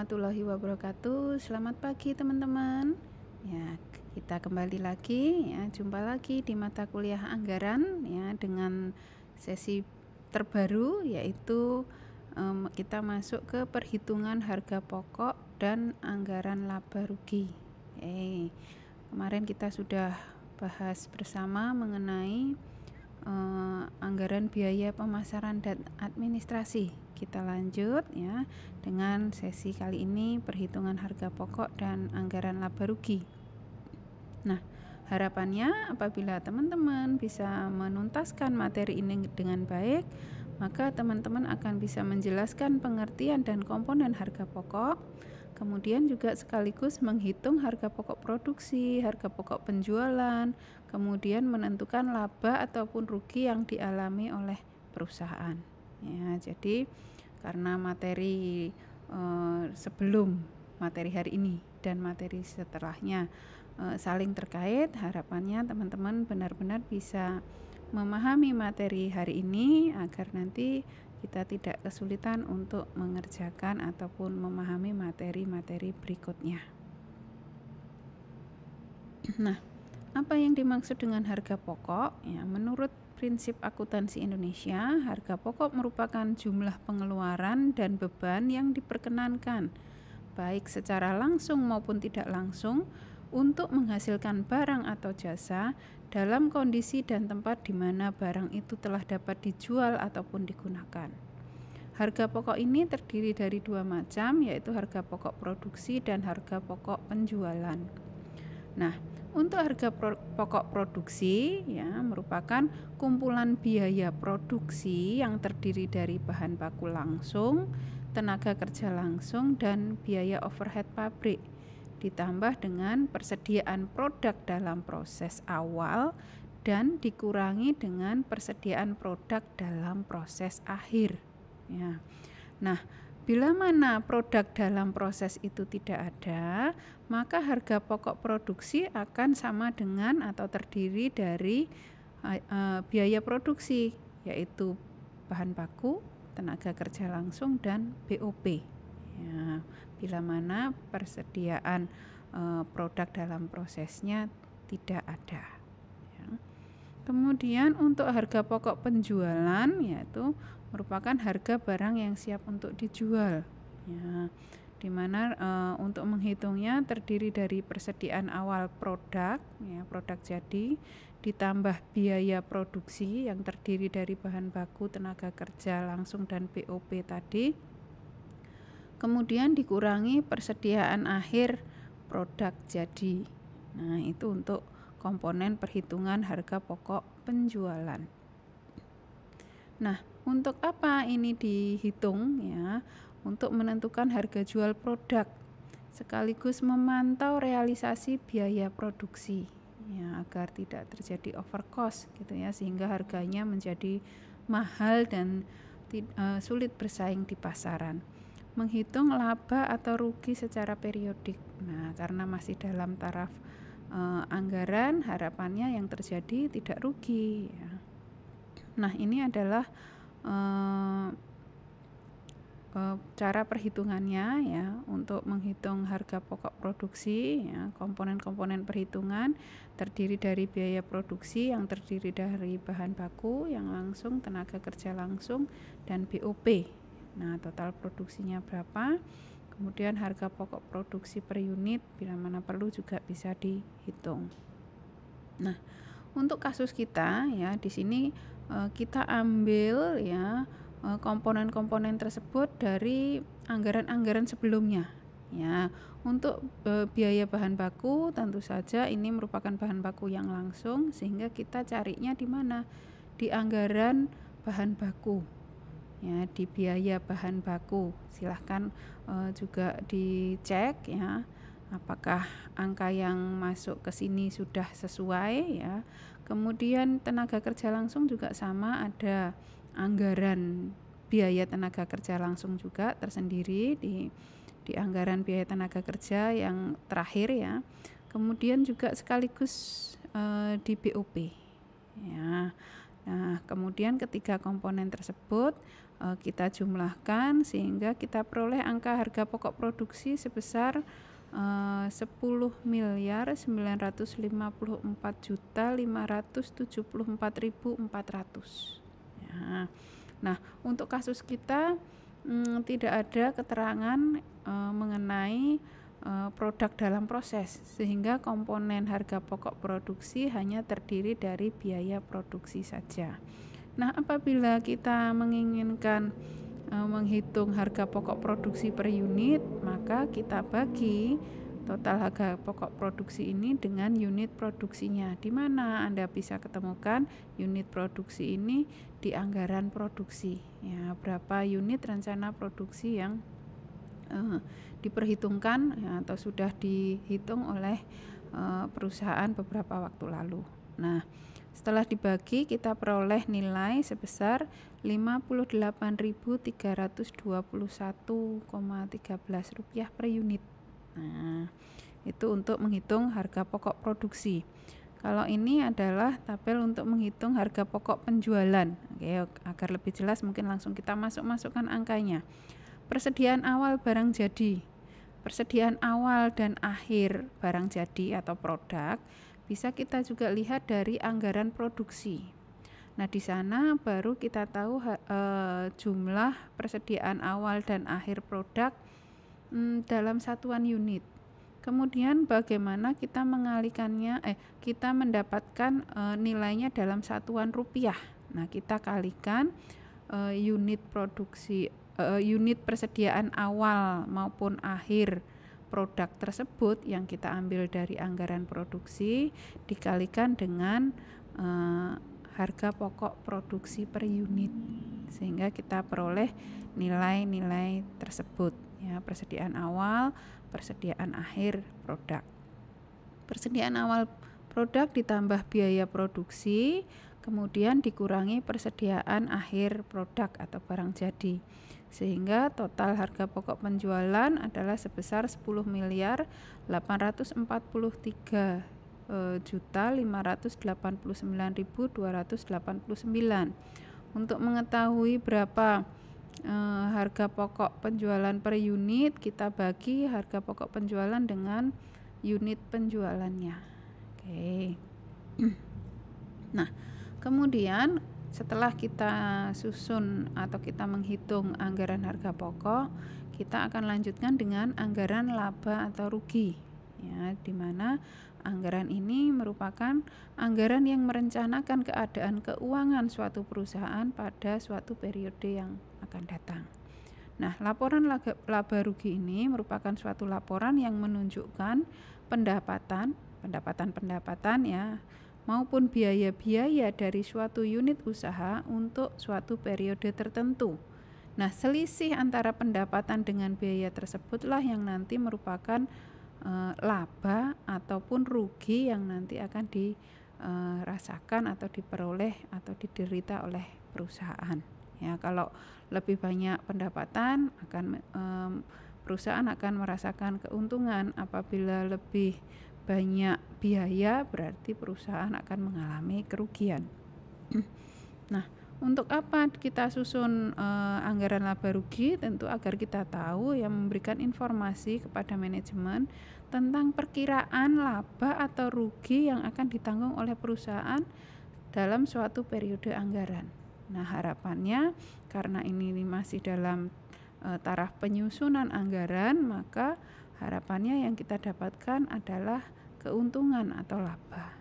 warahmatullahi wabarakatuh. Selamat pagi teman-teman. Ya, kita kembali lagi ya, jumpa lagi di mata kuliah anggaran ya dengan sesi terbaru yaitu kita masuk ke perhitungan harga pokok dan anggaran laba rugi. Kemarin kita sudah bahas bersama mengenai anggaran biaya pemasaran dan administrasi. Kita lanjut ya dengan sesi kali ini perhitungan harga pokok dan anggaran laba rugi. Nah, harapannya apabila teman-teman bisa menuntaskan materi ini dengan baik, maka teman-teman akan bisa menjelaskan pengertian dan komponen harga pokok, kemudian juga sekaligus menghitung harga pokok produksi, harga pokok penjualan, kemudian menentukan laba ataupun rugi yang dialami oleh perusahaan. Ya, jadi karena materi sebelum materi hari ini dan materi setelahnya saling terkait, harapannya teman-teman benar-benar bisa memahami materi hari ini agar nanti kita tidak kesulitan untuk mengerjakan ataupun memahami materi-materi berikutnya. Nah, apa yang dimaksud dengan harga pokok? Ya, menurut prinsip akuntansi Indonesia, harga pokok merupakan jumlah pengeluaran dan beban yang diperkenankan, baik secara langsung maupun tidak langsung, untuk menghasilkan barang atau jasa dalam kondisi dan tempat di mana barang itu telah dapat dijual ataupun digunakan. Harga pokok ini terdiri dari dua macam, yaitu harga pokok produksi dan harga pokok penjualan. Nah, untuk harga pokok produksi ya merupakan kumpulan biaya produksi yang terdiri dari bahan baku langsung, tenaga kerja langsung, dan biaya overhead pabrik, ditambah dengan persediaan produk dalam proses awal dan dikurangi dengan persediaan produk dalam proses akhir. Ya. Nah, bila mana produk dalam proses itu tidak ada, maka harga pokok produksi akan sama dengan atau terdiri dari biaya produksi, yaitu bahan baku, tenaga kerja langsung, dan BOP. Ya, bila mana persediaan produk dalam prosesnya tidak ada. Ya. Kemudian untuk harga pokok penjualan yaitu merupakan harga barang yang siap untuk dijual. Ya, dimana untuk menghitungnya terdiri dari persediaan awal produk, ya, produk jadi, ditambah biaya produksi yang terdiri dari bahan baku, tenaga kerja langsung, dan BOP tadi. Kemudian dikurangi persediaan akhir produk jadi. Nah, itu untuk komponen perhitungan harga pokok penjualan. Nah, untuk apa ini dihitung ya? Untuk menentukan harga jual produk sekaligus memantau realisasi biaya produksi ya, agar tidak terjadi overcost gitu ya, sehingga harganya menjadi mahal dan sulit bersaing di pasaran. Menghitung laba atau rugi secara periodik. Nah, karena masih dalam taraf anggaran, harapannya yang terjadi tidak rugi ya. Nah, ini adalah cara perhitungannya ya untuk menghitung harga pokok produksi ya. Komponen-komponen perhitungan terdiri dari biaya produksi yang terdiri dari bahan baku yang langsung, tenaga kerja langsung, dan BOP. Nah, total produksinya berapa? Kemudian harga pokok produksi per unit bila mana perlu juga bisa dihitung. Nah, untuk kasus kita ya di sini kita ambil ya komponen-komponen tersebut dari anggaran-anggaran sebelumnya. Ya, untuk biaya bahan baku tentu saja ini merupakan bahan baku yang langsung, sehingga kita carinya di mana? Di anggaran bahan baku. Ya, di biaya bahan baku. Silahkan juga dicek ya, apakah angka yang masuk ke sini sudah sesuai ya. Kemudian tenaga kerja langsung juga sama, ada anggaran biaya tenaga kerja langsung juga tersendiri di anggaran biaya tenaga kerja yang terakhir ya. Kemudian juga sekaligus di BOP ya. Nah, kemudian ketiga komponen tersebut kita jumlahkan sehingga kita peroleh angka harga pokok produksi sebesar 10.954.574.400. Ya. Nah, untuk kasus kita tidak ada keterangan mengenai produk dalam proses, sehingga komponen harga pokok produksi hanya terdiri dari biaya produksi saja. Nah, apabila kita menginginkan menghitung harga pokok produksi per unit, maka kita bagi total harga pokok produksi ini dengan unit produksinya. Di mana Anda bisa ketemukan unit produksi ini di anggaran produksi. Ya, berapa unit rencana produksi yang diperhitungkan ya, atau sudah dihitung oleh perusahaan beberapa waktu lalu. Nah, setelah dibagi kita peroleh nilai sebesar 58.321,13 rupiah per unit. Nah, itu untuk menghitung harga pokok produksi. Kalau ini adalah tabel untuk menghitung harga pokok penjualan. Oke, agar lebih jelas mungkin langsung kita masukkan angkanya. Persediaan awal barang jadi. Persediaan awal dan akhir barang jadi atau produk bisa kita juga lihat dari anggaran produksi. Nah, di sana baru kita tahu jumlah persediaan awal dan akhir produk dalam satuan unit. Kemudian bagaimana kita mengalikannya, kita mendapatkan nilainya dalam satuan rupiah. Nah, kita kalikan unit produksi, unit persediaan awal maupun akhir produk tersebut yang kita ambil dari anggaran produksi dikalikan dengan harga pokok produksi per unit, sehingga kita peroleh nilai-nilai tersebut ya, persediaan awal, persediaan akhir produk. Persediaan awal produk ditambah biaya produksi, kemudian dikurangi persediaan akhir produk atau barang jadi, sehingga total harga pokok penjualan adalah sebesar 10.589.289. Untuk mengetahui berapa harga pokok penjualan per unit, kita bagi harga pokok penjualan dengan unit penjualannya. Oke. Nah, kemudian setelah kita susun atau kita menghitung anggaran harga pokok, kita akan lanjutkan dengan anggaran laba atau rugi ya, di mana anggaran ini merupakan anggaran yang merencanakan keadaan keuangan suatu perusahaan pada suatu periode yang akan datang. Nah, laporan laba rugi ini merupakan suatu laporan yang menunjukkan pendapatan ya maupun biaya-biaya dari suatu unit usaha untuk suatu periode tertentu. Nah, selisih antara pendapatan dengan biaya tersebutlah yang nanti merupakan laba ataupun rugi yang nanti akan dirasakan atau diperoleh atau diderita oleh perusahaan. Ya, kalau lebih banyak pendapatan perusahaan akan merasakan keuntungan. Apabila lebih banyak biaya berarti perusahaan akan mengalami kerugian. Nah, untuk apa kita susun anggaran laba rugi? Tentu agar kita tahu yang memberikan informasi kepada manajemen tentang perkiraan laba atau rugi yang akan ditanggung oleh perusahaan dalam suatu periode anggaran. Nah, harapannya karena ini masih dalam taraf penyusunan anggaran, maka harapannya yang kita dapatkan adalah keuntungan atau laba.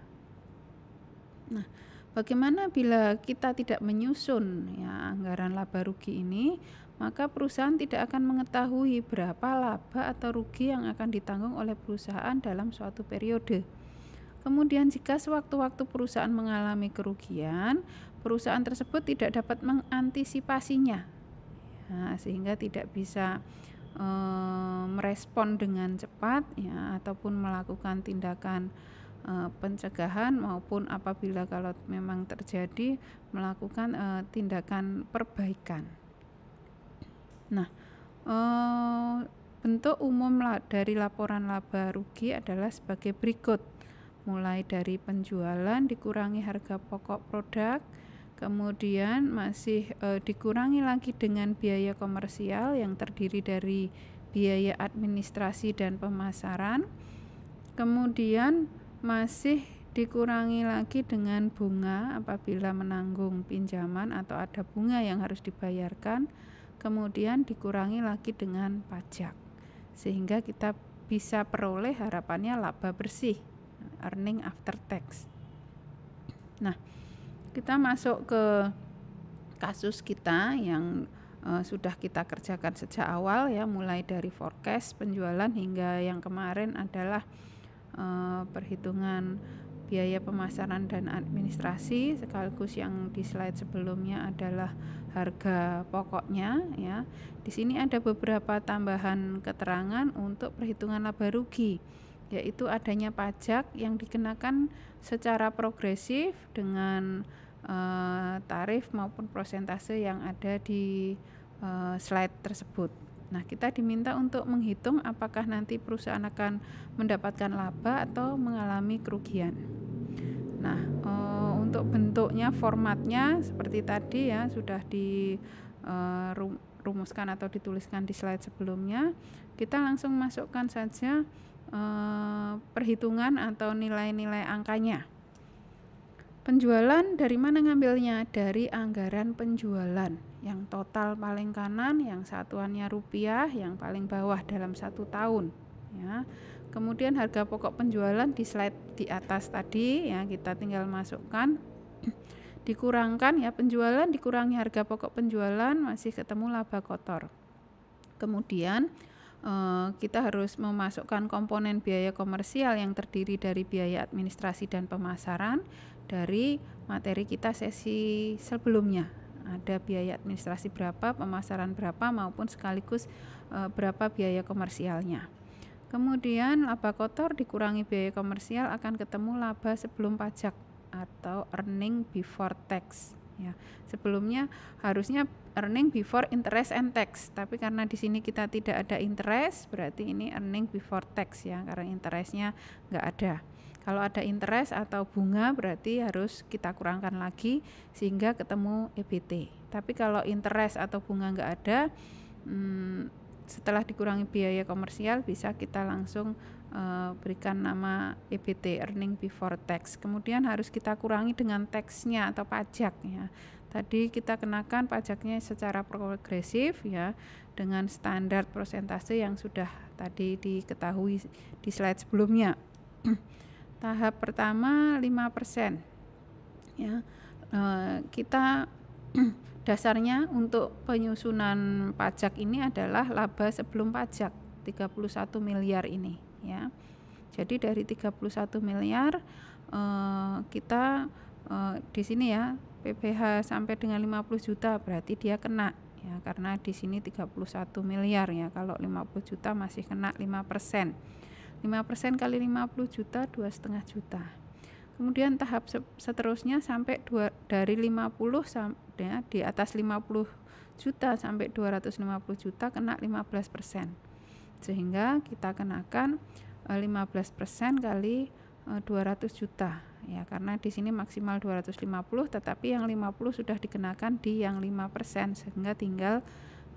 Nah, bagaimana bila kita tidak menyusun ya anggaran laba rugi ini, maka perusahaan tidak akan mengetahui berapa laba atau rugi yang akan ditanggung oleh perusahaan dalam suatu periode. Kemudian jika sewaktu-waktu perusahaan mengalami kerugian, perusahaan tersebut tidak dapat mengantisipasinya, nah, sehingga tidak bisa merespon dengan cepat ya, ataupun melakukan tindakan pencegahan, maupun apabila kalau memang terjadi melakukan tindakan perbaikan. Nah, bentuk umum dari laporan laba rugi adalah sebagai berikut. Mulai dari penjualan dikurangi harga pokok produk, Kemudian masih dikurangi lagi dengan biaya komersial yang terdiri dari biaya administrasi dan pemasaran. Kemudian masih dikurangi lagi dengan bunga apabila menanggung pinjaman atau ada bunga yang harus dibayarkan. Kemudian dikurangi lagi dengan pajak, sehingga kita bisa peroleh harapannya laba bersih, earning after tax. Nah, kita masuk ke kasus kita yang sudah kita kerjakan sejak awal ya, mulai dari forecast penjualan hingga yang kemarin adalah perhitungan biaya pemasaran dan administrasi, sekaligus yang di slide sebelumnya adalah harga pokoknya ya. Di sini ada beberapa tambahan keterangan untuk perhitungan laba rugi, yaitu adanya pajak yang dikenakan secara progresif dengan tarif maupun persentase yang ada di slide tersebut. Nah, kita diminta untuk menghitung apakah nanti perusahaan akan mendapatkan laba atau mengalami kerugian. Nah, untuk bentuknya, formatnya seperti tadi ya, sudah dirumuskan atau dituliskan di slide sebelumnya. Kita langsung masukkan saja perhitungan atau nilai-nilai angkanya. Penjualan dari mana ngambilnya? Dari anggaran penjualan yang total paling kanan, yang satuannya rupiah, yang paling bawah dalam 1 tahun ya. Kemudian harga pokok penjualan di slide di atas tadi ya, kita tinggal masukkan, dikurangkan ya, penjualan dikurangi harga pokok penjualan, masih ketemu laba kotor. Kemudian kita harus memasukkan komponen biaya komersial yang terdiri dari biaya administrasi dan pemasaran dari materi kita sesi sebelumnya. Ada biaya administrasi berapa, pemasaran berapa, maupun sekaligus berapa biaya komersialnya. Kemudian laba kotor dikurangi biaya komersial akan ketemu laba sebelum pajak atau earning before tax ya. Sebelumnya harusnya earning before interest and tax, tapi karena di sini kita tidak ada interest, berarti ini earning before tax ya, karena interestnya nggak ada. Kalau ada interest atau bunga berarti harus kita kurangkan lagi sehingga ketemu EBT. Tapi kalau interest atau bunga nggak ada, setelah dikurangi biaya komersial bisa kita langsung berikan nama EBT, earning before tax. Kemudian harus kita kurangi dengan taxnya atau pajak ya. Tadi kita kenakan pajaknya secara progresif ya, dengan standar persentase yang sudah tadi diketahui di slide sebelumnya. Tahap pertama 5% ya. Kita dasarnya untuk penyusunan pajak ini adalah laba sebelum pajak 31 miliar ini ya. Jadi dari 31 miliar kita di sini ya, PPh sampai dengan 50 juta berarti dia kena ya, karena di sini 31 miliar ya. Kalau 50 juta masih kena 5%. 5% kali 50 juta 2,5 juta. Kemudian tahap seterusnya sampai dari 50 sampai di atas 50 juta sampai 250 juta kena 15%. Sehingga kita kenakan 15% kali 200 juta ya, karena di sini maksimal 250, tetapi yang 50 sudah dikenakan di yang 5%, sehingga tinggal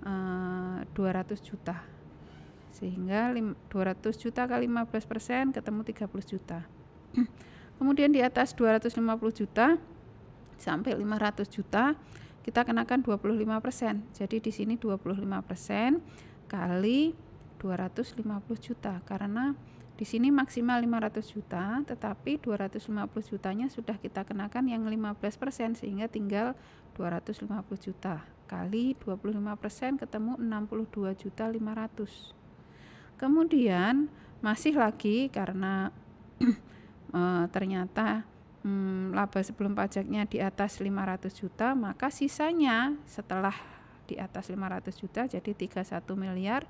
200 juta. Sehingga 200 juta kali 15% ketemu 30 juta. Kemudian di atas 250 juta sampai 500 juta kita kenakan 25%. Jadi di sini 25% kali 250 juta, karena di sini maksimal 500 juta, tetapi 250 jutanya sudah kita kenakan yang 15%, sehingga tinggal 250 juta kali 25% ketemu 62.500.000. Kemudian masih lagi karena ternyata laba sebelum pajaknya di atas 500 juta, maka sisanya setelah di atas 500 juta jadi 31 miliar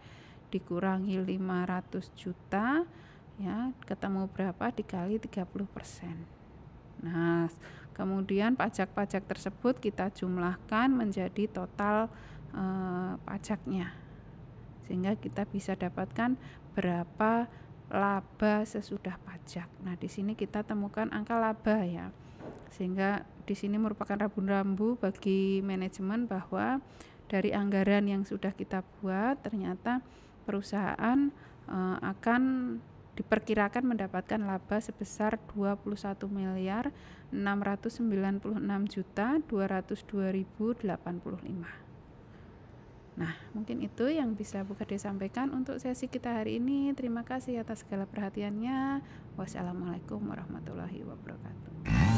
dikurangi 500 juta ya, ketemu berapa, dikali 30%. Nah, kemudian pajak-pajak tersebut kita jumlahkan menjadi total pajaknya, sehingga kita bisa dapatkan berapa laba sesudah pajak. Nah, di sini kita temukan angka laba ya. Sehingga di sini merupakan rambu-rambu bagi manajemen bahwa dari anggaran yang sudah kita buat ternyata perusahaan akan diperkirakan mendapatkan laba sebesar 21.696.202.085. Nah, mungkin itu yang bisa Bu Kade sampaikan untuk sesi kita hari ini. Terima kasih atas segala perhatiannya. Wassalamualaikum warahmatullahi wabarakatuh.